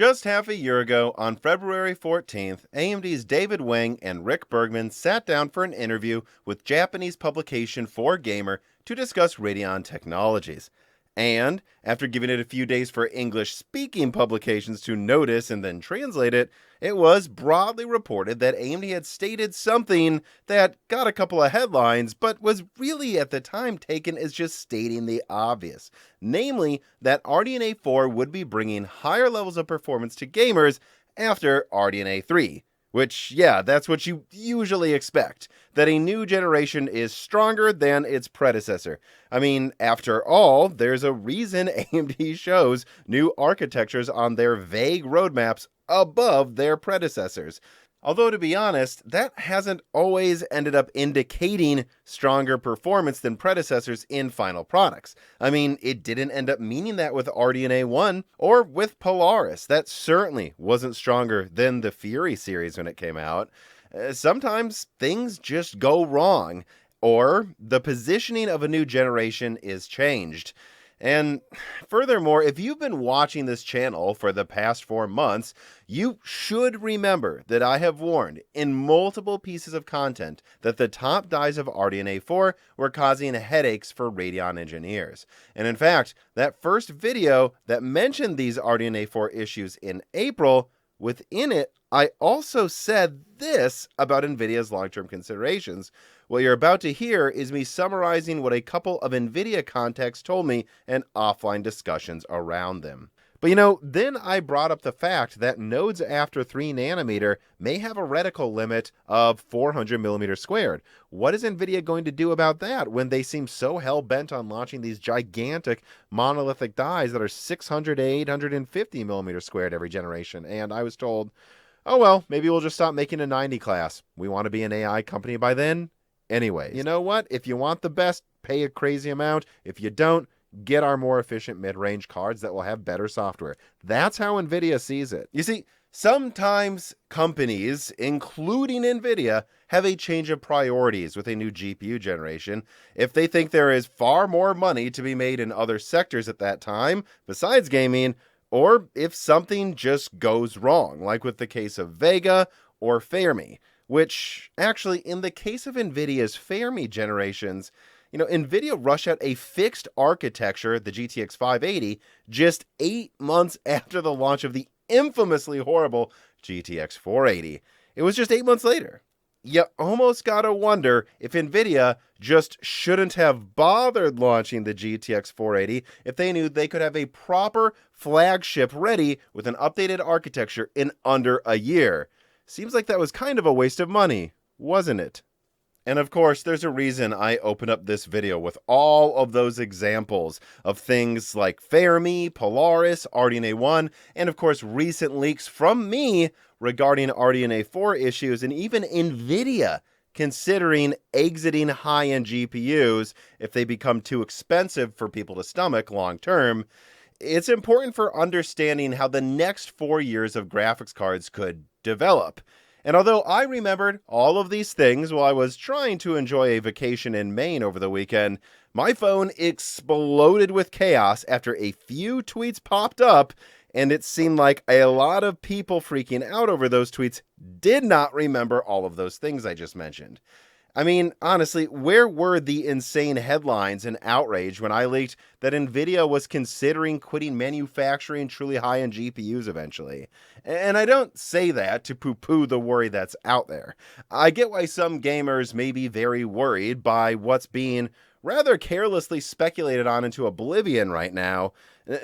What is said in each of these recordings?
Just half a year ago, on February 14th, AMD's David Wang and Rick Bergman sat down for an interview with Japanese publication 4Gamer to discuss RADEON technologies. And, after giving it a few days for English-speaking publications to notice and then translate it, it was broadly reported that AMD had stated something that got a couple of headlines, but was really at the time taken as just stating the obvious. Namely, that RDNA 4 would be bringing higher levels of performance to gamers after RDNA 3. Which, yeah, that's what you usually expect, that a new generation is stronger than its predecessor. I mean, after all, there's a reason AMD shows new architectures on their vague roadmaps above their predecessors. Although, to be honest, that hasn't always ended up indicating stronger performance than predecessors in final products. I mean, it didn't end up meaning that with RDNA 1 or with Polaris. That certainly wasn't stronger than the Fury series when it came out. Sometimes things just go wrong, or the positioning of a new generation is changed. And furthermore, if you've been watching this channel for the past 4 months, you should remember that I have warned in multiple pieces of content that the top dies of RDNA 4 were causing headaches for RADEON engineers. And in fact, that first video that mentioned these RDNA 4 issues in April, within it, I also said this about Nvidia's long-term considerations. What you're about to hear is me summarizing what a couple of Nvidia contacts told me and offline discussions around them. But then I brought up the fact that nodes after 3nm may have a reticle limit of 400mm squared. What is Nvidia going to do about that when they seem so hell-bent on launching these gigantic monolithic dies that are 600 to 850mm squared every generation? And I was told, oh well, maybe we'll just stop making a 90 class. We want to be an AI company by then. Anyways, you know what? If you want the best, pay a crazy amount. If you don't, get our more efficient mid-range cards that will have better software. That's how Nvidia sees it. You see, sometimes companies, including Nvidia, have a change of priorities with a new GPU generation if they think there is far more money to be made in other sectors at that time, besides gaming, or if something just goes wrong, like with the case of Vega or Fermi. Which, actually, in the case of Nvidia's Fermi generations, Nvidia rushed out a fixed architecture, the GTX 580, just 8 months after the launch of the infamously horrible GTX 480. It was just 8 months later. You almost gotta wonder if Nvidia just shouldn't have bothered launching the GTX 480 if they knew they could have a proper flagship ready with an updated architecture in under a year. Seems like that was kind of a waste of money, wasn't it? And of course, there's a reason I open up this video with all of those examples of things like Fermi, Polaris, RDNA 1, and of course recent leaks from me regarding RDNA 4 issues, and even Nvidia considering exiting high-end GPUs if they become too expensive for people to stomach long term. It's important for understanding how the next 4 years of graphics cards could develop. And although I remembered all of these things while I was trying to enjoy a vacation in Maine over the weekend, my phone exploded with chaos after a few tweets popped up, and it seemed like a lot of people freaking out over those tweets did not remember all of those things I just mentioned. I mean, honestly, where were the insane headlines and outrage when I leaked that Nvidia was considering quitting manufacturing truly high-end GPUs eventually? And I don't say that to poo-poo the worry that's out there. I get why some gamers may be very worried by what's being rather carelessly speculated on into oblivion right now.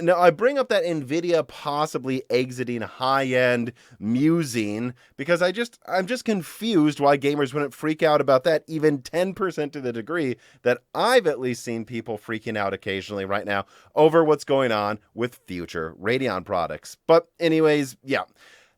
Now, I bring up that Nvidia possibly exiting high-end musing because I'm just confused why gamers wouldn't freak out about that even 10% to the degree that I've at least seen people freaking out occasionally right now over what's going on with future RADEON products. But anyways, yeah.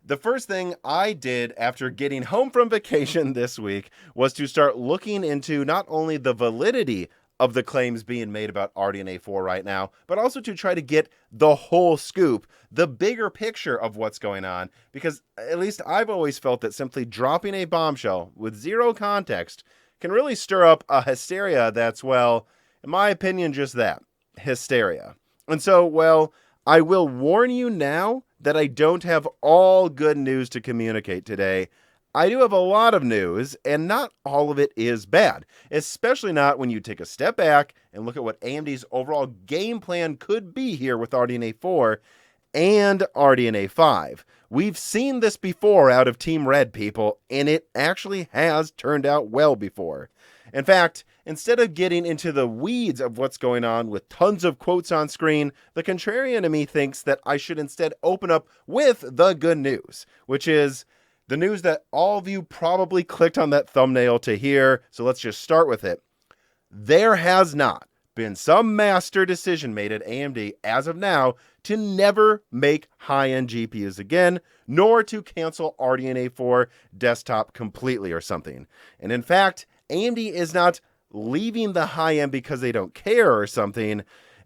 The first thing I did after getting home from vacation this week was to start looking into not only the validity of the claims being made about RDNA 4 right now, but also to try to get the whole scoop, the bigger picture of what's going on, because at least I've always felt that simply dropping a bombshell with zero context can really stir up a hysteria that's, well, in my opinion, just that, hysteria. And so, well, I will warn you now that I don't have all good news to communicate today. I do have a lot of news, and not all of it is bad, especially not when you take a step back and look at what AMD's overall game plan could be here with RDNA 4 and RDNA 5. We've seen this before out of Team Red, people, and it actually has turned out well before. In fact, instead of getting into the weeds of what's going on with tons of quotes on screen, the contrarian in me thinks that I should instead open up with the good news, which is the news that all of you probably clicked on that thumbnail to hear, so let's just start with it. There has not been some master decision made at AMD as of now to never make high-end GPUs again, nor to cancel RDNA 4 desktop completely or something. And in fact, AMD is not leaving the high-end because they don't care or something.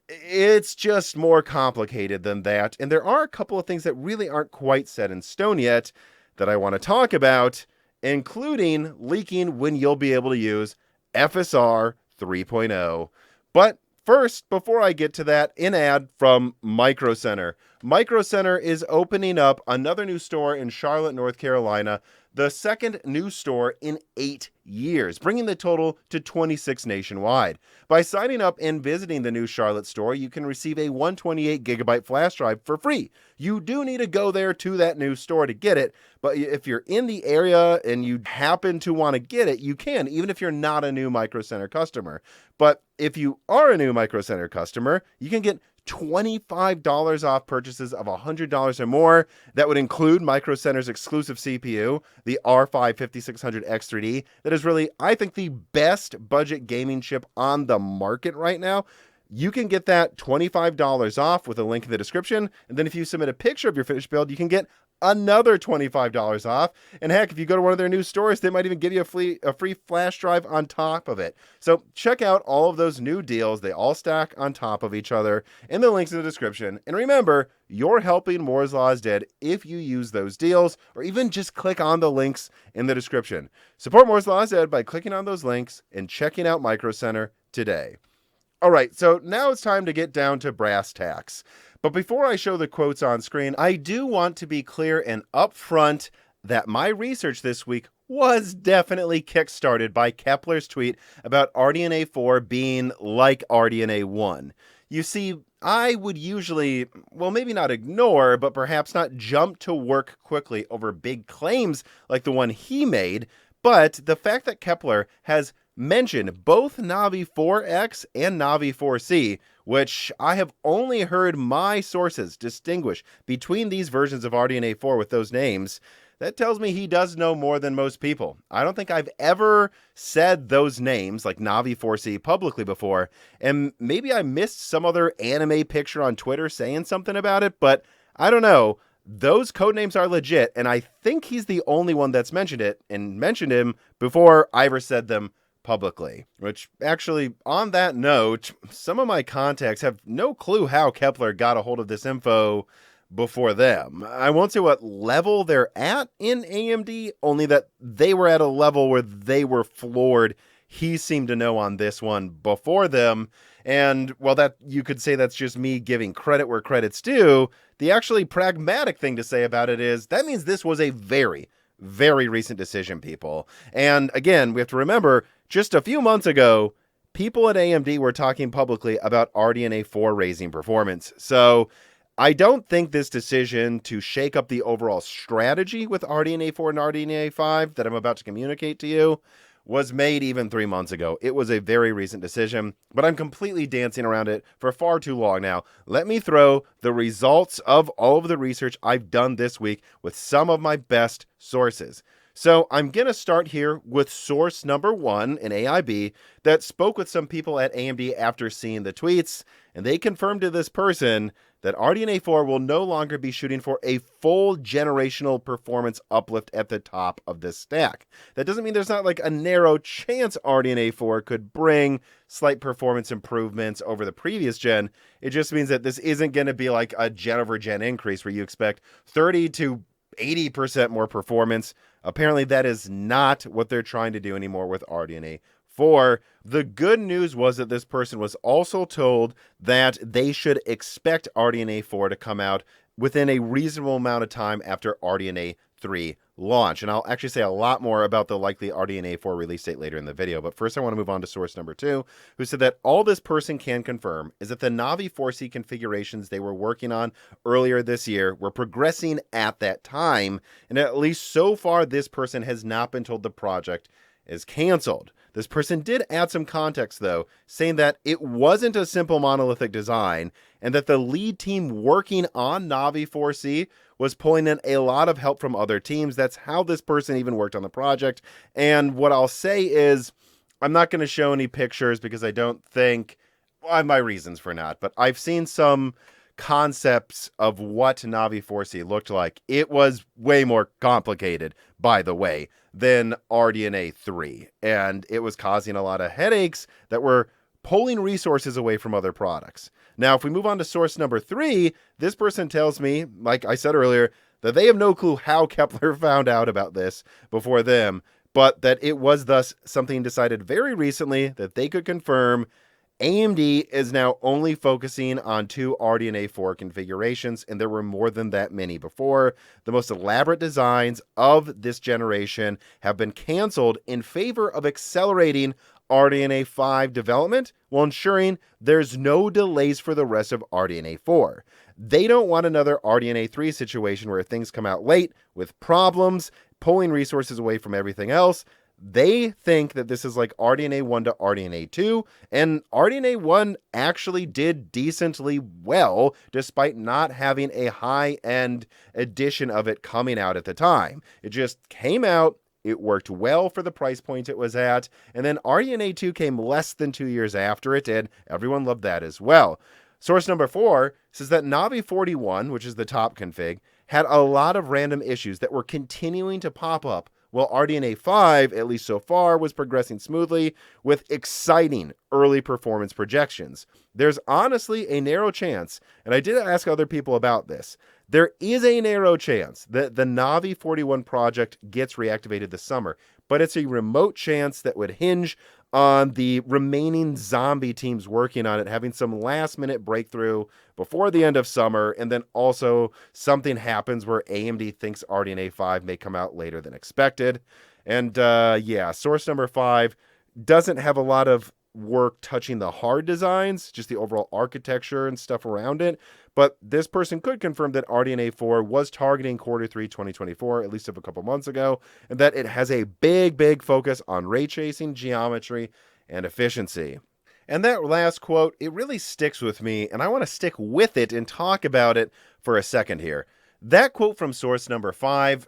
It's just more complicated than that, and there are a couple of things that really aren't quite set in stone yet that I want to talk about, including leaking when you'll be able to use FSR 3.0. But first, before I get to that, an ad from Micro Center. Micro Center is opening up another new store in Charlotte, North Carolina, the second new store in 8 years, bringing the total to 26 nationwide. By signing up and visiting the new Charlotte store, you can receive a 128 gigabyte flash drive for free. You do need to go there to that new store to get it, but if you're in the area and you happen to want to get it, you can, even if you're not a new Micro Center customer. But if you are a new Micro Center customer, you can get $25 off purchases of $100 or more. That would include Micro Center's exclusive CPU, the R5 5600X3D. That is really, I think, the best budget gaming chip on the market right now. You can get that $25 off with a link in the description. And then if you submit a picture of your finished build, you can get another $25 off. And heck, if you go to one of their new stores, they might even give you a free flash drive on top of it. So check out all of those new deals. They all stack on top of each other in the links in the description. And remember, you're helping Moore's Law is Dead if you use those deals, or even just click on the links in the description. Support Moore's Law is Dead by clicking on those links and checking out Micro Center today. All right, so now it's time to get down to brass tacks. But before I show the quotes on screen, I do want to be clear and upfront that my research this week was definitely kickstarted by Kepler's tweet about RDNA 4 being like RDNA 1. You see, I would usually, well, maybe not ignore, but perhaps not jump to work quickly over big claims like the one he made, but the fact that Kepler has mentioned both Navi 4X and Navi 4C, which I have only heard my sources distinguish between these versions of RDNA 4 with those names, that tells me he does know more than most people. I don't think I've ever said those names, like Navi 4C, publicly before, and maybe I missed some other anime picture on Twitter saying something about it, but I don't know. Those codenames are legit, and I think he's the only one that's mentioned it, and mentioned him before I ever said them publicly. Which, actually, on that note, some of my contacts have no clue how Kepler got a hold of this info before them. I won't say what level they're at in AMD, only that they were at a level where they were floored. He seemed to know on this one before them. And while that you could say that's just me giving credit where credit's due, the actually pragmatic thing to say about it is that means this was a very, very recent decision, people. And again, we have to remember, just a few months ago, people at AMD were talking publicly about RDNA 4 raising performance. So I don't think this decision to shake up the overall strategy with RDNA 4 and RDNA 5 that I'm about to communicate to you was made even 3 months ago. It was a very recent decision, but I'm completely dancing around it for far too long now. Let me throw the results of all of the research I've done this week with some of my best sources. So I'm going to start here with source number 1, an AIB, that spoke with some people at AMD after seeing the tweets, and they confirmed to this person that RDNA 4 will no longer be shooting for a full generational performance uplift at the top of this stack. That doesn't mean there's not like a narrow chance RDNA 4 could bring slight performance improvements over the previous gen. It just means that this isn't going to be like a gen over gen increase where you expect 30 to 80% more performance. Apparently that is not what they're trying to do anymore with RDNA 4. The good news was that this person was also told that they should expect RDNA 4 to come out within a reasonable amount of time after RDNA 3 launch. And I'll actually say a lot more about the likely RDNA 4 release date later in the video. But first I want to move on to source number 2, who said that all this person can confirm is that the Navi 4C configurations they were working on earlier this year were progressing at that time. And at least so far, this person has not been told the project is canceled. This person did add some context, though, saying that it wasn't a simple monolithic design and that the lead team working on Navi 4C was pulling in a lot of help from other teams. That's how this person even worked on the project. And what I'll say is, I'm not going to show any pictures because I don't think, well, I have my reasons for not, but I've seen some concepts of what Navi 4C looked like. It was way more complicated, by the way, than RDNA 3, and it was causing a lot of headaches that were pulling resources away from other products. Now, if we move on to source number 3, this person tells me, like I said earlier, that they have no clue how Kepler found out about this before them, but that it was thus something decided very recently that they could confirm. AMD is now only focusing on 2 RDNA 4 configurations, and there were more than that many before. The most elaborate designs of this generation have been canceled in favor of accelerating RDNA 5 development while ensuring there's no delays for the rest of RDNA 4. They don't want another RDNA 3 situation where things come out late with problems, pulling resources away from everything else. They think that this is like RDNA 1 to RDNA 2, and RDNA 1 actually did decently well, despite not having a high-end edition of it coming out at the time. It just came out, it worked well for the price point it was at, and then RDNA 2 came less than 2 years after it did. Everyone loved that as well. Source number 4 says that Navi 41, which is the top config, had a lot of random issues that were continuing to pop up, while RDNA 5, at least so far, was progressing smoothly with exciting early performance projections. There's honestly a narrow chance, and I did ask other people about this, there is a narrow chance that the Navi 41 project gets reactivated this summer, but it's a remote chance that would hinge on the remaining zombie teams working on it having some last-minute breakthrough before the end of summer, and then also something happens where AMD thinks RDNA 5 may come out later than expected. And yeah, source number 5 doesn't have a lot of work touching the hard designs, just the overall architecture and stuff around it. But this person could confirm that RDNA 4 was targeting Q3 2024, at least of a couple months ago, and that it has a big focus on ray tracing, geometry, and efficiency. And that last quote, it really sticks with me, and I want to stick with it and talk about it for a second here. That quote from source number 5,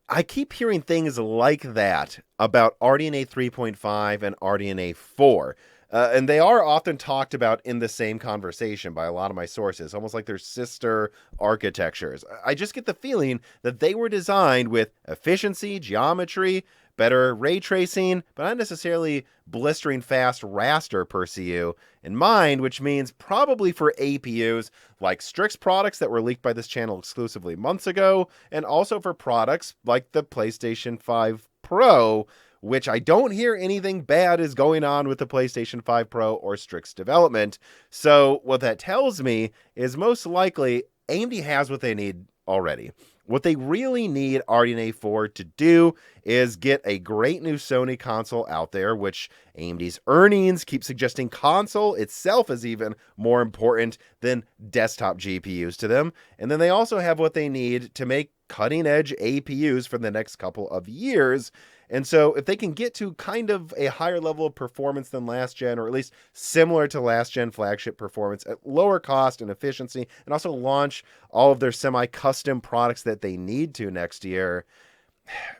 I keep hearing things like that about RDNA 3.5 and RDNA 4. And they are often talked about in the same conversation by a lot of my sources, almost like they're sister architectures. I just get the feeling that they were designed with efficiency, geometry, better ray tracing, but not necessarily blistering fast raster per CU in mind, which means probably for APUs like Strix products that were leaked by this channel exclusively months ago, and also for products like the PlayStation 5 Pro, which I don't hear anything bad is going on with the PlayStation 5 Pro or Strix development. So what that tells me is most likely AMD has what they need already. What they really need RDNA 4 to do is get a great new Sony console out there, which AMD's earnings keep suggesting console itself is even more important than desktop GPUs to them. And then they also have what they need to make cutting-edge APUs for the next couple of years. And so if they can get to kind of a higher level of performance than last gen, or at least similar to last gen flagship performance at lower cost and efficiency, and also launch all of their semi-custom products that they need to next year,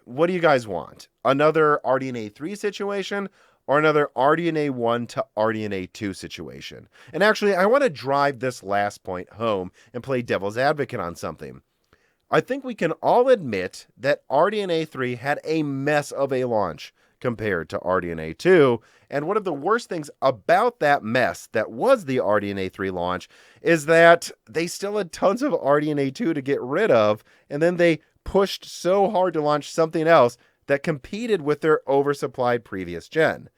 what do you guys want? Another RDNA 3 situation or another RDNA 1 to RDNA 2 situation? And actually, I want to drive this last point home and play devil's advocate on something. I think we can all admit that RDNA 3 had a mess of a launch compared to RDNA 2, and one of the worst things about that mess that was the RDNA 3 launch is that they still had tons of RDNA 2 to get rid of, and then they pushed so hard to launch something else that competed with their oversupplied previous gen.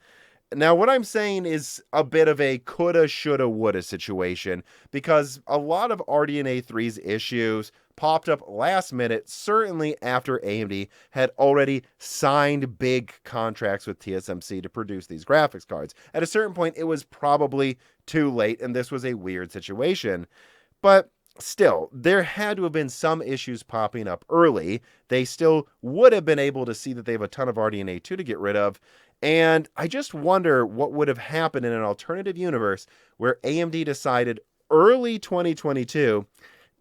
Now, what I'm saying is a bit of a coulda, shoulda, woulda situation, because a lot of RDNA 3's issues popped up last minute, certainly after AMD had already signed big contracts with TSMC to produce these graphics cards. At a certain point, it was probably too late, and this was a weird situation. But still, there had to have been some issues popping up early. They still would have been able to see that they have a ton of RDNA 2 to get rid of. And I just wonder what would have happened in an alternative universe where AMD decided early 2022,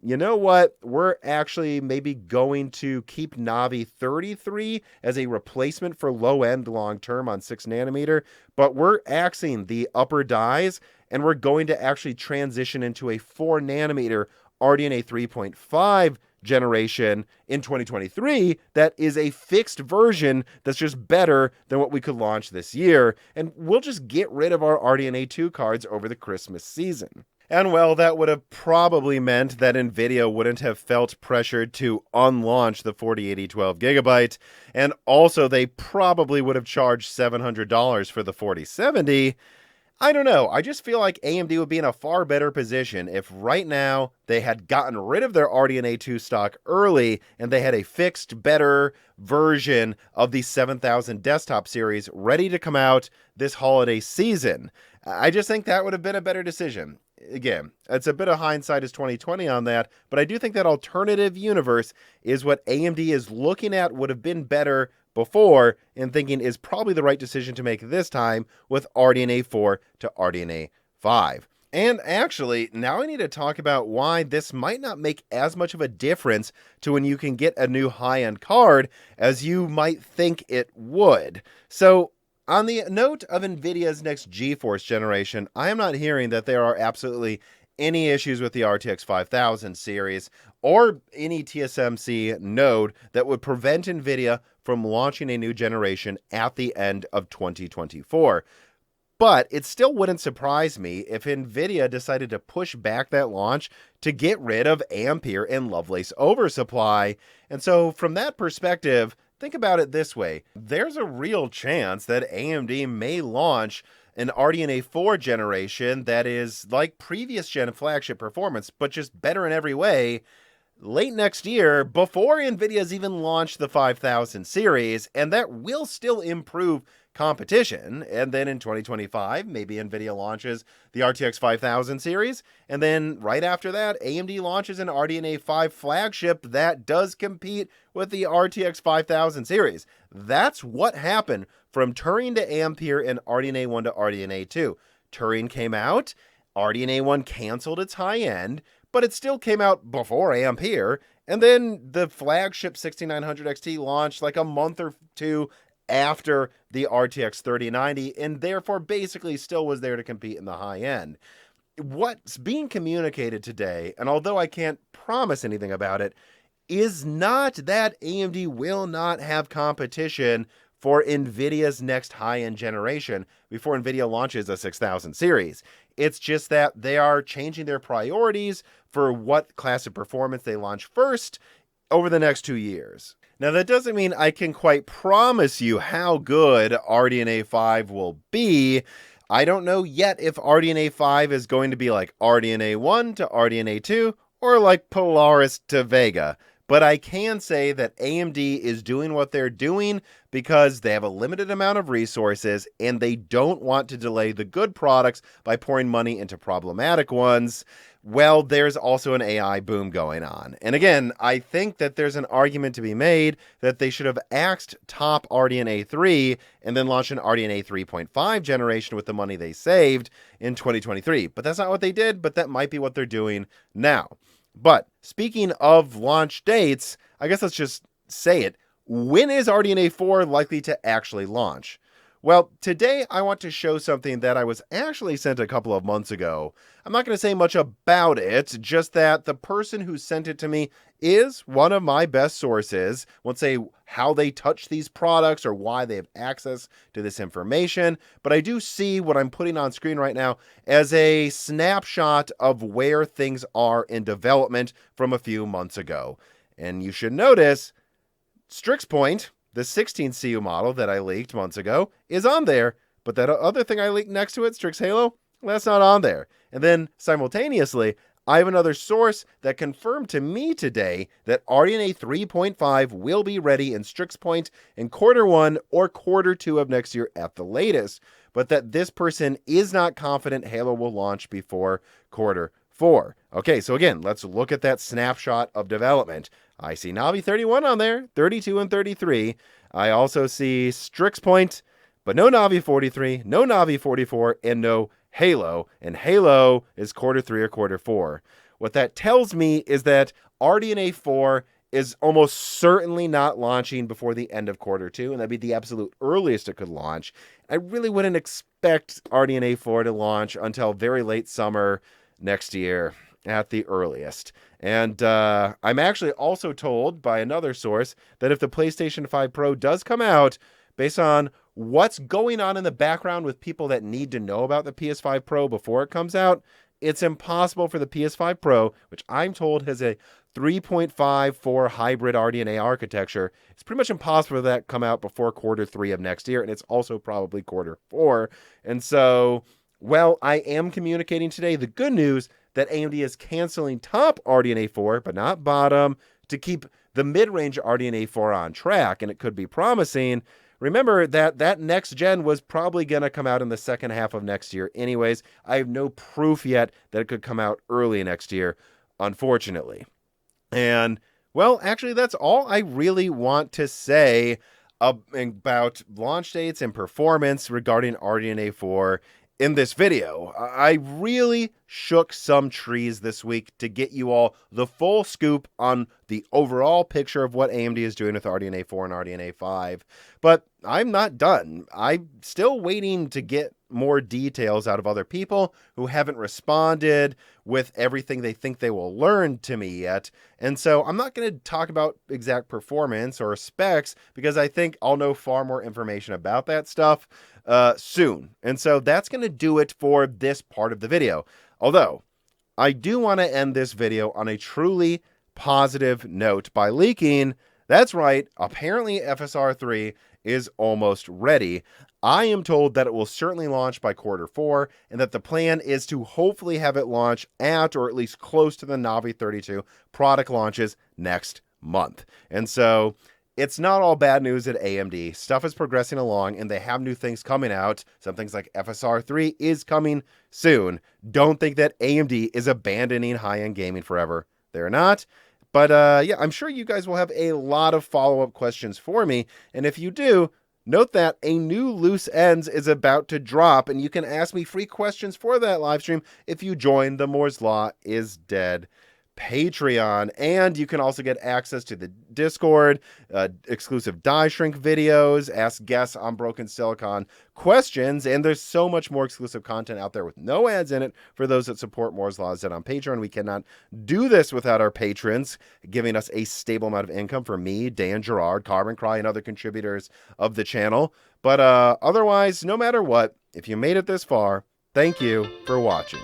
you know what, we're actually maybe going to keep Navi 33 as a replacement for low-end long-term on 6 nanometer, but we're axing the upper dies, and we're going to actually transition into a 4 nanometer RDNA 3.5 generation in 2023 that is a fixed version that's just better than what we could launch this year, and we'll just get rid of our RDNA 2 cards over the Christmas season. And well, that would have probably meant that Nvidia wouldn't have felt pressured to unlaunch the 4080 12GB, and also they probably would have charged $700 for the 4070. I don't know, I just feel like AMD would be in a far better position if right now they had gotten rid of their RDNA 2 stock early and they had a fixed, better version of the 7000 desktop series ready to come out this holiday season. I just think that would have been a better decision. Again, it's a bit of hindsight as 2020 on that, but I do think that alternative universe is what AMD is looking at would have been better before and thinking is probably the right decision to make this time with RDNA 4 to RDNA 5. And actually, now I need to talk about why this might not make as much of a difference to when you can get a new high-end card as you might think it would. So, on the note of Nvidia's next GeForce generation, I am not hearing that there are absolutely any issues with the RTX 5000 series or any TSMC node that would prevent Nvidia from launching a new generation at the end of 2024. But it still wouldn't surprise me if Nvidia decided to push back that launch to get rid of Ampere and Lovelace oversupply. And so from that perspective, think about it this way. There's a real chance that AMD may launch an RDNA 4 generation that is like previous gen flagship performance, but just better in every way late next year before Nvidia's even launched the 5000 series, and that will still improve competition. And then in 2025, maybe Nvidia launches the RTX 5000 series, and then right after that, AMD launches an RDNA 5 flagship that does compete with the RTX 5000 series. That's what happened from Turing to Ampere and RDNA 1 to RDNA 2. Turing came out, RDNA 1 canceled its high end, but it still came out before Ampere, and then the flagship 6900 XT launched like a month or two after the RTX 3090, and therefore basically still was there to compete in the high end. What's being communicated today, and although I can't promise anything about it, is not that AMD will not have competition for Nvidia's next high-end generation before Nvidia launches a 6000 series. It's just that they are changing their priorities for what class of performance they launch first over the next 2 years. Now, that doesn't mean I can quite promise you how good RDNA 5 will be. I don't know yet if RDNA 5 is going to be like RDNA 1 to RDNA 2 or like Polaris to Vega. But I can say that AMD is doing what they're doing because they have a limited amount of resources and they don't want to delay the good products by pouring money into problematic ones. Well, there's also an AI boom going on. And again, I think that there's an argument to be made that they should have axed top RDNA 3 and then launched an RDNA 3.5 generation with the money they saved in 2023. But that's not what they did, but that might be what they're doing now. But speaking of launch dates, I guess let's just say it. When is RDNA 4 likely to actually launch? Well, today I want to show something that I was actually sent a couple of months ago. I'm not going to say much about it, just that the person who sent it to me is one of my best sources. Won't say how they touch these products or why they have access to this information, but I do see what I'm putting on screen right now as a snapshot of where things are in development from a few months ago. And you should notice Strix Point, the 16 CU model that I leaked months ago, is on there, but that other thing I linked next to it, Strix Halo, that's not on there. And then simultaneously, I have another source that confirmed to me today that RDNA 3.5 will be ready in Strix Point in Q1 or Q2 of next year at the latest, but that this person is not confident Halo will launch before Q4. Okay, so again, let's look at that snapshot of development. I see Navi 31 on there, 32 and 33. I also see Strix Point, but no Navi 43, no Navi 44, and no Halo, and Halo is Q3 or Q4. What that tells me is that RDNA 4 is almost certainly not launching before the end of Q2, and that'd be the absolute earliest it could launch. I really wouldn't expect RDNA 4 to launch until very late summer next year at the earliest. And I'm actually also told by another source that if the PlayStation 5 Pro does come out, based on what's going on in the background with people that need to know about the PS5 Pro before it comes out, it's impossible for the PS5 Pro, which I'm told has a 3.54 hybrid RDNA architecture. It's pretty much impossible for that to come out before Q3 of next year, and it's also probably Q4. And so, well, I am communicating today the good news that AMD is canceling top RDNA 4, but not bottom, to keep the mid-range RDNA 4 on track, and it could be promising. Remember that next gen was probably going to come out in the second half of next year anyways. I have no proof yet that it could come out early next year, unfortunately. And, well, actually, that's all I really want to say about launch dates and performance regarding RDNA 4 in this video. I really shook some trees this week to get you all the full scoop on the overall picture of what AMD is doing with RDNA 4 and RDNA 5. But I'm not done. I'm still waiting to get more details out of other people who haven't responded with everything they think they will learn to me yet. And so I'm not going to talk about exact performance or specs because I think I'll know far more information about that stuff soon. And so that's going to do it for this part of the video. Although I do want to end this video on a truly positive note by leaking. That's right. Apparently FSR 3 is almost ready. I am told that it will certainly launch by Q4 and that the plan is to hopefully have it launch at or at least close to the Navi 32 product launches next month. And so it's not all bad news at AMD. Stuff is progressing along and they have new things coming out. Some things like FSR 3 is coming soon. Don't think that AMD is abandoning high-end gaming forever. They're not. But yeah, I'm sure you guys will have a lot of follow-up questions for me. And if you do, note that a new Loose Ends is about to drop, and you can ask me free questions for that live stream if you join the Moore's Law is Dead Patreon. And you can also get access to the Discord, exclusive die shrink videos, ask guests on Broken Silicon questions, and there's so much more exclusive content out there with no ads in it for those that support Moore's Law is Dead on Patreon. We cannot do this without our patrons giving us a stable amount of income for me, Dan Gerard, Carbon Cry, and other contributors of the channel. But otherwise, no matter what, if you made it this far, thank you for watching.